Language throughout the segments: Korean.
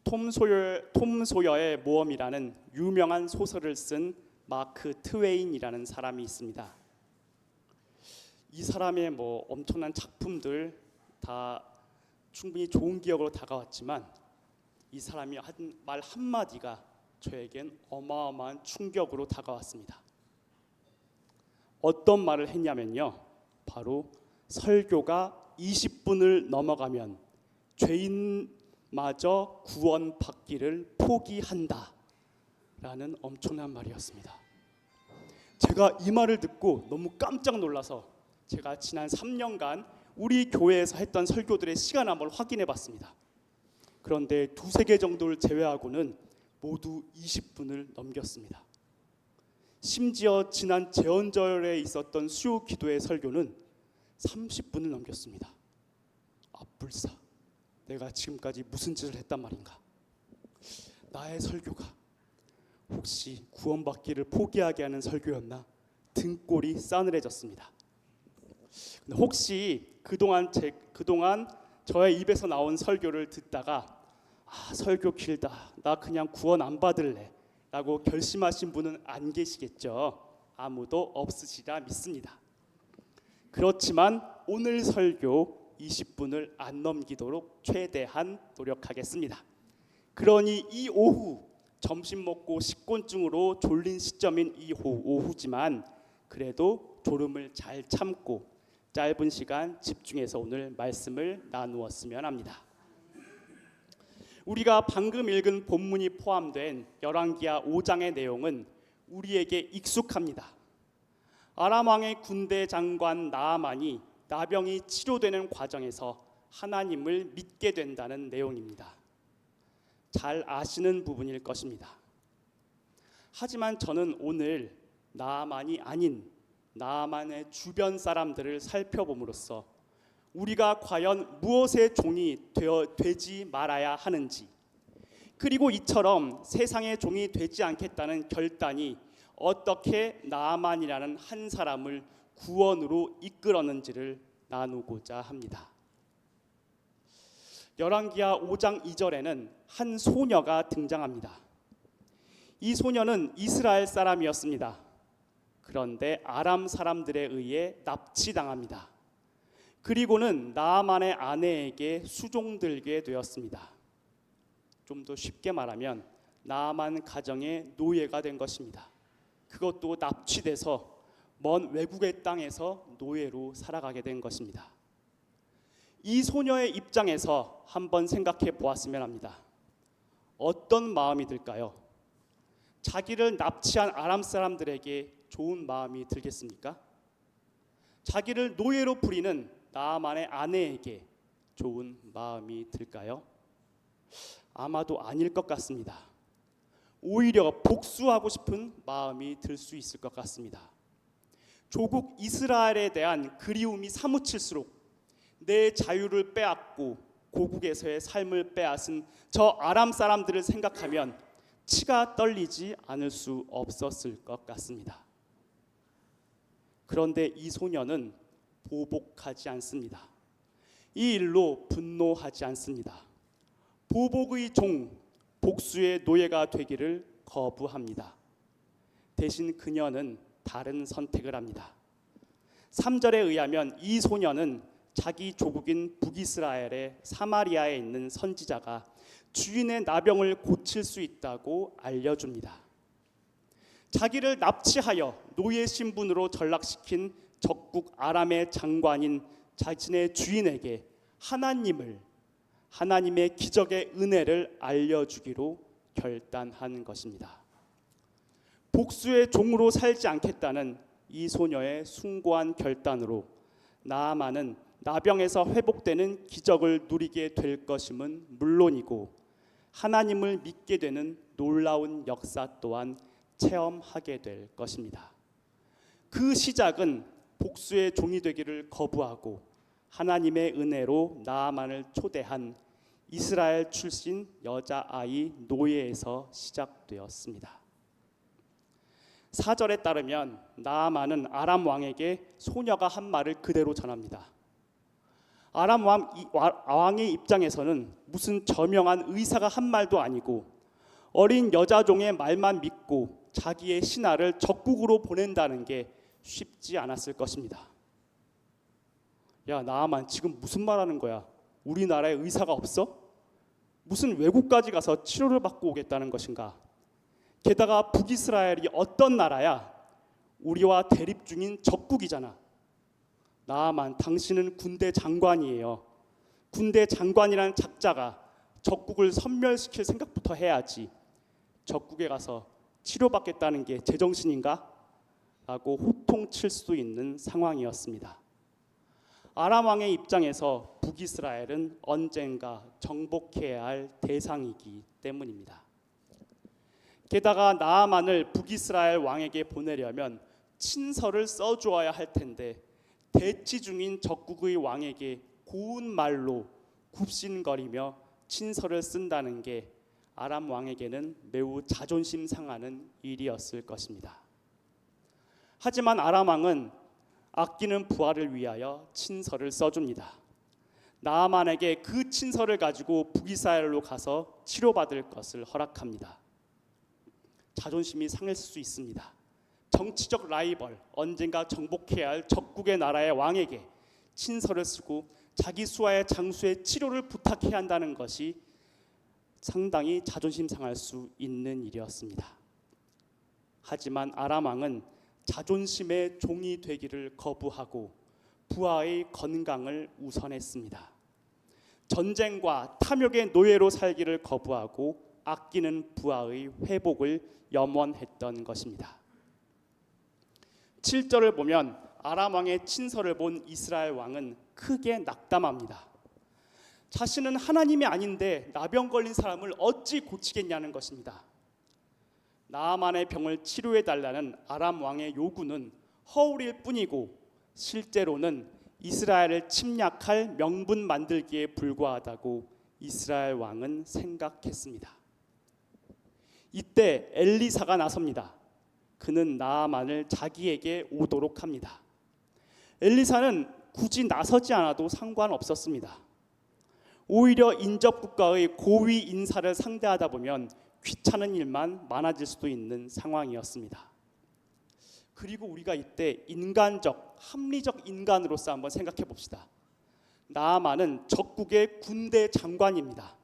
톰 소여의 모험이라는 유명한 소설을 쓴 마크 트웨인이라는 사람이 있습니다. 이 사람의 엄청난 작품들 다 충분히 좋은 기억으로 다가왔지만 이 사람이 한 말 한마디가 저에겐 어마어마한 충격으로 다가왔습니다. 어떤 말을 했냐면요, 바로 설교가 20분을 넘어가면 죄인마저 구원받기를 포기한다 라는 엄청난 말이었습니다. 제가 이 말을 듣고 너무 깜짝 놀라서 제가 지난 3년간 우리 교회에서 했던 설교들의 시간을 한번 확인해 봤습니다. 그런데 두세 개 정도를 제외하고는 모두 20분을 넘겼습니다. 심지어 지난 제헌절에 있었던 수요 기도의 설교는 30분을 넘겼습니다. 불사, 내가 지금까지 무슨 짓을 했단 말인가? 나의 설교가 혹시 구원받기를 포기하게 하는 설교였나? 등골이 싸늘해졌습니다. 혹시 그동안 저의 입에서 나온 설교를 듣다가 설교 길다, 나 그냥 구원 안 받을래 라고 결심하신 분은 안 계시겠죠. 아무도 없으시라 믿습니다. 그렇지만 오늘 설교 20분을 안 넘기도록 최대한 노력하겠습니다. 그러니 이 오후, 점심 먹고 식곤증으로 졸린 시점인 이 오후지만 그래도 졸음을 잘 참고 짧은 시간 집중해서 오늘 말씀을 나누었으면 합니다. 우리가 방금 읽은 본문이 포함된 열왕기하 5장의 내용은 우리에게 익숙합니다. 아람 왕의 군대 장관 나아만이 나병이 치료되는 과정에서 하나님을 믿게 된다는 내용입니다. 잘 아시는 부분일 것입니다. 하지만 저는 오늘 나아만이 아닌 나아만의 주변 사람들을 살펴봄으로써 우리가 과연 무엇의 종이 되지 말아야 하는지, 그리고 이처럼 세상의 종이 되지 않겠다는 결단이 어떻게 나아만이라는 한 사람을 구원으로 이끌었는지를 나누고자 합니다. 열왕기하 5장 2절에는 한 소녀가 등장합니다. 이 소녀는 이스라엘 사람이었습니다. 그런데 아람 사람들에 의해 납치당합니다. 그리고는 나아만의 아내에게 수종들게 되었습니다. 좀 더 쉽게 말하면 나아만 가정의 노예가 된 것입니다. 그것도 납치돼서 먼 외국의 땅에서 노예로 살아가게 된 것입니다. 이 소녀의 입장에서 한번 생각해 보았으면 합니다. 어떤 마음이 들까요? 자기를 납치한 아람 사람들에게 좋은 마음이 들겠습니까? 자기를 노예로 부리는 나아만의 아내에게 좋은 마음이 들까요? 아마도 아닐 것 같습니다. 오히려 복수하고 싶은 마음이 들 수 있을 것 같습니다. 조국 이스라엘에 대한 그리움이 사무칠수록 내 자유를 빼앗고 고국에서의 삶을 빼앗은 저 아람 사람들을 생각하면 치가 떨리지 않을 수 없었을 것 같습니다. 그런데 이 소녀는 보복하지 않습니다. 이 일로 분노하지 않습니다. 보복의 종, 복수의 노예가 되기를 거부합니다. 대신 그녀는 다른 선택을 합니다. 3절에 의하면 이 소녀는 자기 조국인 북이스라엘의 사마리아에 있는 선지자가 주인의 나병을 고칠 수 있다고 알려줍니다. 자기를 납치하여 노예 신분으로 전락시킨 적국 아람의 장관인 자신의 주인에게 하나님의 기적의 은혜를 알려주기로 결단한 것입니다. 복수의 종으로 살지 않겠다는 이 소녀의 숭고한 결단으로 나아만은 나병에서 회복되는 기적을 누리게 될 것임은 물론이고 하나님을 믿게 되는 놀라운 역사 또한 체험하게 될 것입니다. 그 시작은 복수의 종이 되기를 거부하고 하나님의 은혜로 나아만을 초대한 이스라엘 출신 여자아이 노예에서 시작되었습니다. 4절에 따르면 나아만은 아람 왕에게 소녀가 한 말을 그대로 전합니다. 아람 왕의 입장에서는 무슨 저명한 의사가 한 말도 아니고 어린 여자종의 말만 믿고 자기의 신하를 적국으로 보낸다는 게 쉽지 않았을 것입니다. 야, 나아만 지금 무슨 말하는 거야? 우리나라에 의사가 없어? 무슨 외국까지 가서 치료를 받고 오겠다는 것인가? 게다가 북이스라엘이 어떤 나라야? 우리와 대립 중인 적국이잖아. 나아만, 당신은 군대 장관이에요. 군대 장관이라는 작자가 적국을 섬멸시킬 생각부터 해야지. 적국에 가서 치료받겠다는 게 제정신인가? 라고 호통칠 수 있는 상황이었습니다. 아람 왕의 입장에서 북이스라엘은 언젠가 정복해야 할 대상이기 때문입니다. 게다가 나아만을 북이스라엘 왕에게 보내려면 친서를 써주어야 할 텐데 대치 중인 적국의 왕에게 고운 말로 굽신거리며 친서를 쓴다는 게 아람 왕에게는 매우 자존심 상하는 일이었을 것입니다. 하지만 아람 왕은 아끼는 부하를 위하여 친서를 써줍니다. 나아만에게 그 친서를 가지고 북이스라엘로 가서 치료받을 것을 허락합니다. 자존심이 상했을 수 있습니다. 정치적 라이벌, 언젠가 정복해야 할 적국의 나라의 왕에게 친서를 쓰고 자기 수하의 장수의 치료를 부탁해야 한다는 것이 상당히 자존심 상할 수 있는 일이었습니다. 하지만 아람 왕은 자존심의 종이 되기를 거부하고 부하의 건강을 우선했습니다. 전쟁과 탐욕의 노예로 살기를 거부하고 아끼는 부하의 회복을 염원했던 것입니다. 7절을 보면 아람 왕의 친서를 본 이스라엘 왕은 크게 낙담합니다. 자신은 하나님이 아닌데 나병 걸린 사람을 어찌 고치겠냐는 것입니다. 나아만의 병을 치료해 달라는 아람 왕의 요구는 허울일 뿐이고 실제로는 이스라엘을 침략할 명분 만들기에 불과하다고 이스라엘 왕은 생각했습니다. 이때 엘리사가 나섭니다. 그는 나아만을 자기에게 오도록 합니다. 엘리사는 굳이 나서지 않아도 상관없었습니다. 오히려 인접국가의 고위 인사를 상대하다 보면 귀찮은 일만 많아질 수도 있는 상황이었습니다. 그리고 우리가 이때 인간적, 합리적 인간으로서 한번 생각해 봅시다. 나아만은 적국의 군대 장관입니다.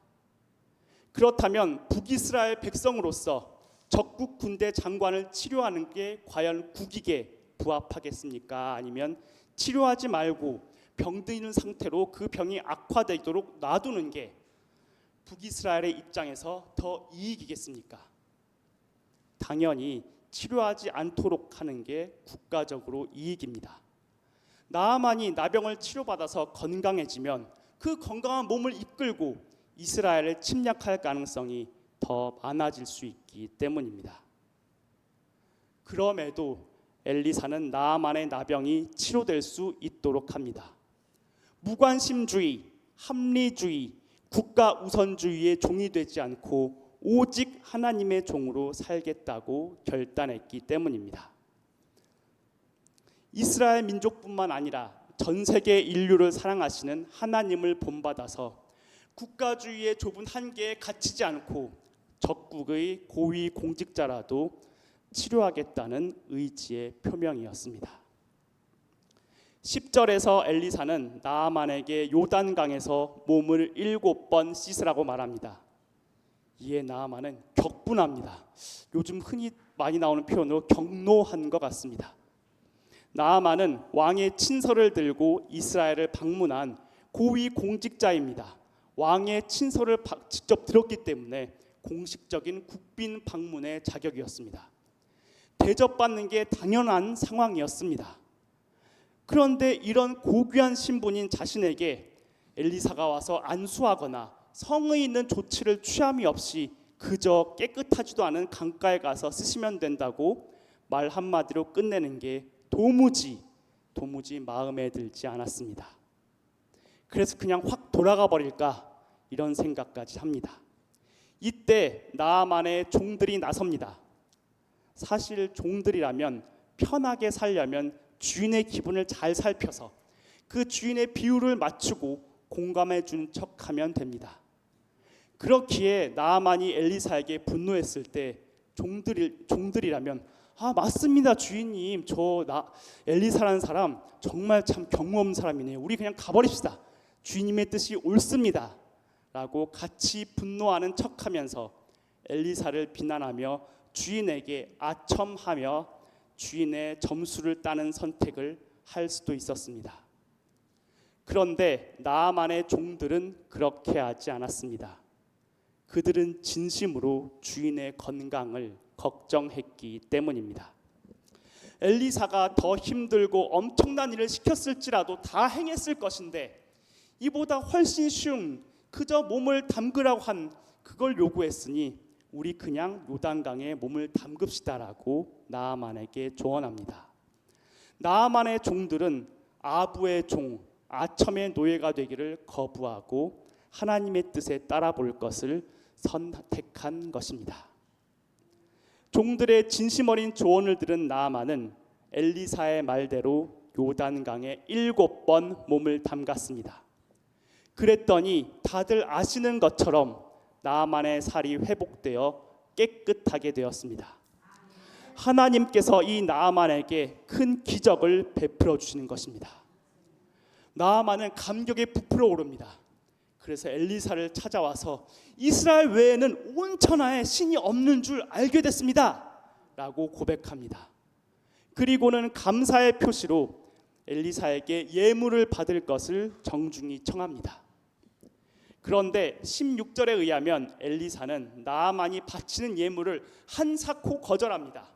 그렇다면 북이스라엘 백성으로서 적국 군대 장관을 치료하는 게 과연 국익에 부합하겠습니까? 아니면 치료하지 말고 병드는 상태로 그 병이 악화되도록 놔두는 게 북이스라엘의 입장에서 더 이익이겠습니까? 당연히 치료하지 않도록 하는 게 국가적으로 이익입니다. 나아만이 나병을 치료받아서 건강해지면 그 건강한 몸을 이끌고 이스라엘을 침략할 가능성이 더 많아질 수 있기 때문입니다. 그럼에도 엘리사는 나아만의 나병이 치료될 수 있도록 합니다. 무관심주의, 합리주의, 국가 우선주의의 종이 되지 않고 오직 하나님의 종으로 살겠다고 결단했기 때문입니다. 이스라엘 민족뿐만 아니라 전 세계 인류를 사랑하시는 하나님을 본받아서 국가주의의 좁은 한계에 갇히지 않고 적국의 고위 공직자라도 치료하겠다는 의지의 표명이었습니다. 10절에서 엘리사는 나아만에게 요단강에서 몸을 7번 씻으라고 말합니다. 이에 나아만은 격분합니다. 요즘 흔히 많이 나오는 표현으로 격노한 것 같습니다. 나아만은 왕의 친서를 들고 이스라엘을 방문한 고위 공직자입니다. 왕의 친서를 직접 들었기 때문에 공식적인 국빈 방문의 자격이었습니다. 대접받는 게 당연한 상황이었습니다. 그런데 이런 고귀한 신분인 자신에게 엘리사가 와서 안수하거나 성의 있는 조치를 취함이 없이 그저 깨끗하지도 않은 강가에 가서 쓰시면 된다고 말 한마디로 끝내는 게 도무지 마음에 들지 않았습니다. 그래서 그냥 확 돌아가 버릴까 이런 생각까지 합니다. 이때 나아만의 종들이 나섭니다. 사실 종들이라면 편하게 살려면 주인의 기분을 잘 살펴서 그 주인의 비유를 맞추고 공감해 주는 척하면 됩니다. 그렇기에 나아만이 엘리사에게 분노했을 때 종들이라면 맞습니다 주인님, 엘리사라는 사람 정말 참 경우 없는 사람이네요. 우리 그냥 가버립시다. 주인님의 뜻이 옳습니다 라고 같이 분노하는 척하면서 엘리사를 비난하며 주인에게 아첨하며 주인의 점수를 따는 선택을 할 수도 있었습니다. 그런데 나아만의 종들은 그렇게 하지 않았습니다. 그들은 진심으로 주인의 건강을 걱정했기 때문입니다. 엘리사가 더 힘들고 엄청난 일을 시켰을지라도 다 행했을 것인데 이보다 훨씬 쉬운 그저 몸을 담그라고 한 그걸 요구했으니 우리 그냥 요단강에 몸을 담급시다라고 나아만에게 조언합니다. 나아만의 종들은 아부의 종, 아첨의 노예가 되기를 거부하고 하나님의 뜻에 따라 볼 것을 선택한 것입니다. 종들의 진심 어린 조언을 들은 나아만은 엘리사의 말대로 요단강에 7번 몸을 담갔습니다. 그랬더니 다들 아시는 것처럼 나아만의 살이 회복되어 깨끗하게 되었습니다. 하나님께서 이 나아만에게 큰 기적을 베풀어 주시는 것입니다. 나아만은 감격에 부풀어 오릅니다. 그래서 엘리사를 찾아와서 이스라엘 외에는 온 천하에 신이 없는 줄 알게 됐습니다 라고 고백합니다. 그리고는 감사의 표시로 엘리사에게 예물을 받을 것을 정중히 청합니다. 그런데 16절에 의하면 엘리사는 나아만이 바치는 예물을 한사코 거절합니다.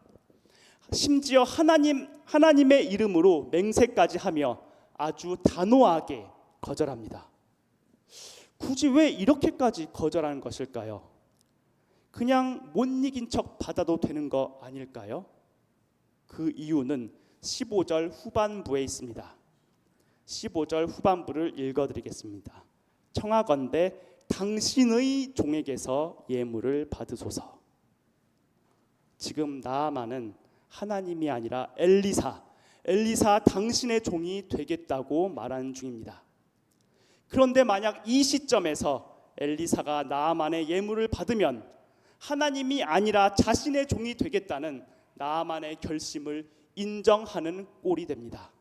심지어 하나님의 이름으로 맹세까지 하며 아주 단호하게 거절합니다. 굳이 왜 이렇게까지 거절하는 것일까요? 그냥 못 이긴 척 받아도 되는 거 아닐까요? 그 이유는 15절 후반부에 있습니다. 15절 후반부를 읽어드리겠습니다. 청하건대 당신의 종에게서 예물을 받으소서. 지금 나아만은 하나님이 아니라 엘리사 당신의 종이 되겠다고 말하는 중입니다. 그런데 만약 이 시점에서 엘리사가 나아만의 예물을 받으면 하나님이 아니라 자신의 종이 되겠다는 나아만의 결심을 인정하는 꼴이 됩니다.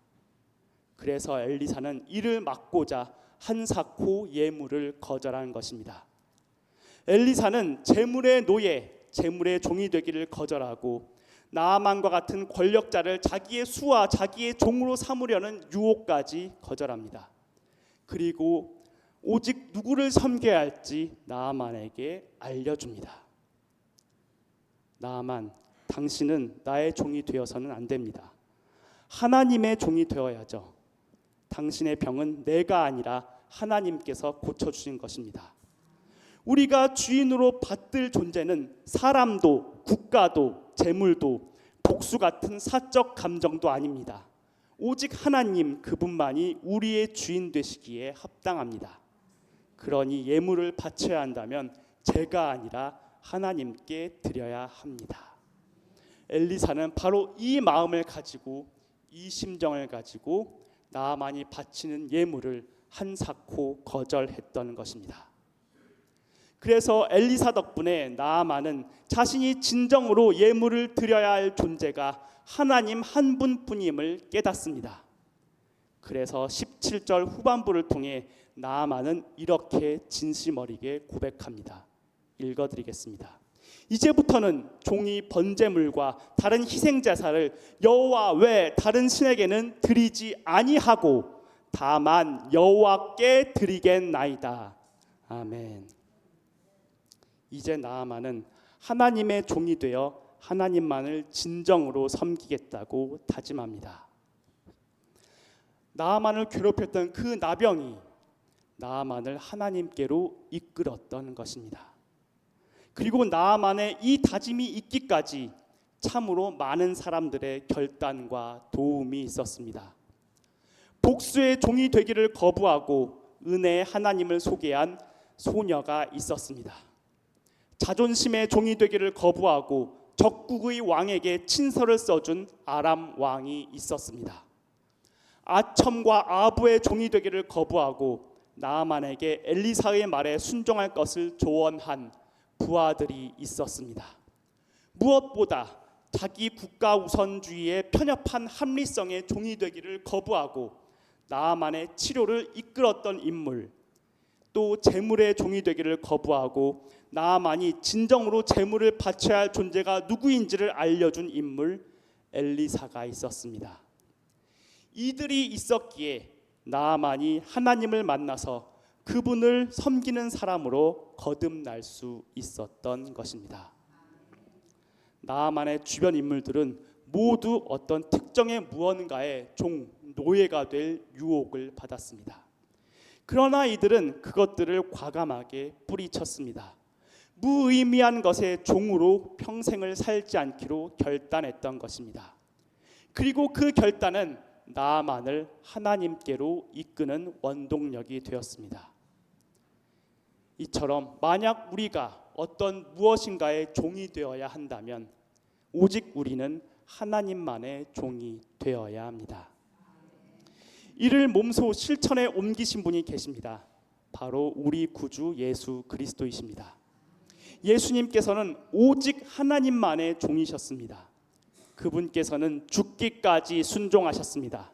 그래서 엘리사는 이를 막고자 한사코 예물을 거절한 것입니다. 엘리사는 재물의 노예, 재물의 종이 되기를 거절하고 나아만과 같은 권력자를 자기의 수와 자기의 종으로 삼으려는 유혹까지 거절합니다. 그리고 오직 누구를 섬겨야 할지 나아만에게 알려줍니다. 나아만, 당신은 나의 종이 되어서는 안 됩니다. 하나님의 종이 되어야죠. 당신의 병은 내가 아니라 하나님께서 고쳐주신 것입니다. 우리가 주인으로 받들 존재는 사람도 국가도 재물도 복수 같은 사적 감정도 아닙니다. 오직 하나님 그분만이 우리의 주인 되시기에 합당합니다. 그러니 예물을 바쳐야 한다면 제가 아니라 하나님께 드려야 합니다. 엘리사는 바로 이 마음을 가지고 이 심정을 가지고 나아만이 바치는 예물을 한사코 거절했던 것입니다. 그래서 엘리사 덕분에 나아만은 자신이 진정으로 예물을 드려야 할 존재가 하나님 한 분뿐임을 깨닫습니다. 그래서 17절 후반부를 통해 나아만은 이렇게 진심 어리게 고백합니다. 읽어드리겠습니다. 이제부터는 종이 번제물과 다른 희생제사를 여호와 외 다른 신에게는 드리지 아니하고 다만 여호와께 드리겠나이다. 아멘. 이제 나아만은 하나님의 종이 되어 하나님만을 진정으로 섬기겠다고 다짐합니다. 나아만을 괴롭혔던 그 나병이 나아만을 하나님께로 이끌었던 것입니다. 그리고 나아만의 이 다짐이 있기까지 참으로 많은 사람들의 결단과 도움이 있었습니다. 복수의 종이 되기를 거부하고 은혜의 하나님을 소개한 소녀가 있었습니다. 자존심의 종이 되기를 거부하고 적국의 왕에게 친서를 써준 아람 왕이 있었습니다. 아첨과 아부의 종이 되기를 거부하고 나아만에게 엘리사의 말에 순종할 것을 조언한 부하들이 있었습니다. 무엇보다 자기 국가 우선주의에 편협한 합리성의 종이 되기를 거부하고 나아만의 치료를 이끌었던 인물, 또 재물의 종이 되기를 거부하고 나아만이 진정으로 재물을 바쳐야 할 존재가 누구인지를 알려준 인물 엘리사가 있었습니다. 이들이 있었기에 나아만이 하나님을 만나서 그분을 섬기는 사람으로 거듭날 수 있었던 것입니다. 나아만의 주변 인물들은 모두 어떤 특정의 무언가의 종, 노예가 될 유혹을 받았습니다. 그러나 이들은 그것들을 과감하게 뿌리쳤습니다. 무의미한 것의 종으로 평생을 살지 않기로 결단했던 것입니다. 그리고 그 결단은 나아만을 하나님께로 이끄는 원동력이 되었습니다. 이처럼 만약 우리가 어떤 무엇인가의 종이 되어야 한다면 오직 우리는 하나님만의 종이 되어야 합니다. 이를 몸소 실천에 옮기신 분이 계십니다. 바로 우리 구주 예수 그리스도이십니다. 예수님께서는 오직 하나님만의 종이셨습니다. 그분께서는 죽기까지 순종하셨습니다.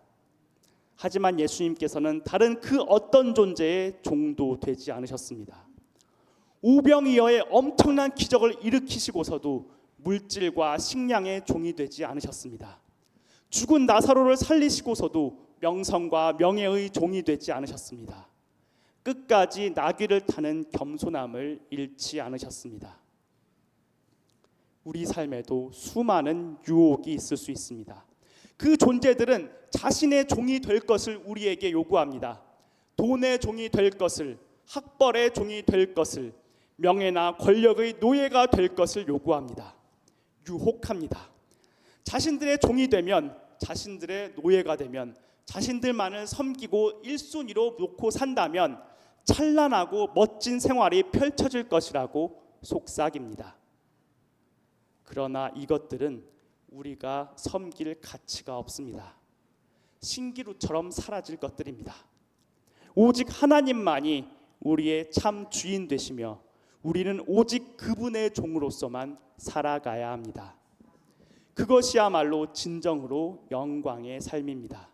하지만 예수님께서는 다른 그 어떤 존재의 종도 되지 않으셨습니다. 오병이어의 엄청난 기적을 일으키시고서도 물질과 식량의 종이 되지 않으셨습니다. 죽은 나사로를 살리시고서도 명성과 명예의 종이 되지 않으셨습니다. 끝까지 나귀를 타는 겸손함을 잃지 않으셨습니다. 우리 삶에도 수많은 유혹이 있을 수 있습니다. 그 존재들은 자신의 종이 될 것을 우리에게 요구합니다. 돈의 종이 될 것을, 학벌의 종이 될 것을, 명예나 권력의 노예가 될 것을 요구합니다. 유혹합니다. 자신들의 종이 되면, 자신들의 노예가 되면, 자신들만을 섬기고 1순위로 놓고 산다면 찬란하고 멋진 생활이 펼쳐질 것이라고 속삭입니다. 그러나 이것들은 우리가 섬길 가치가 없습니다. 신기루처럼 사라질 것들입니다. 오직 하나님만이 우리의 참 주인 되시며 우리는 오직 그분의 종으로서만 살아가야 합니다. 그것이야말로 진정으로 영광의 삶입니다.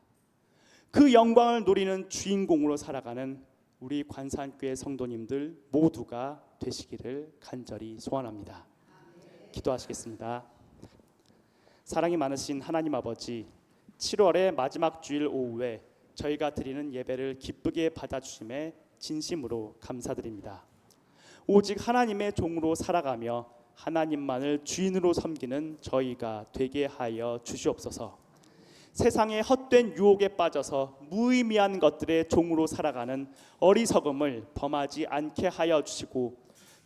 그 영광을 누리는 주인공으로 살아가는 우리 관산교회 성도님들 모두가 되시기를 간절히 소원합니다. 기도하시겠습니다. 사랑이 많으신 하나님 아버지, 7월의 마지막 주일 오후에 저희가 드리는 예배를 기쁘게 받아주심에 진심으로 감사드립니다. 오직 하나님의 종으로 살아가며 하나님만을 주인으로 섬기는 저희가 되게 하여 주시옵소서. 세상의 헛된 유혹에 빠져서 무의미한 것들의 종으로 살아가는 어리석음을 범하지 않게 하여 주시고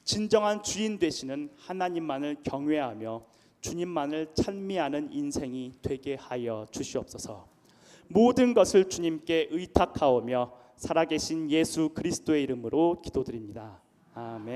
진정한 주인 되시는 하나님만을 경외하며 주님만을 찬미하는 인생이 되게 하여 주시옵소서. 모든 것을 주님께 의탁하오며 살아계신 예수 그리스도의 이름으로 기도드립니다. 아멘.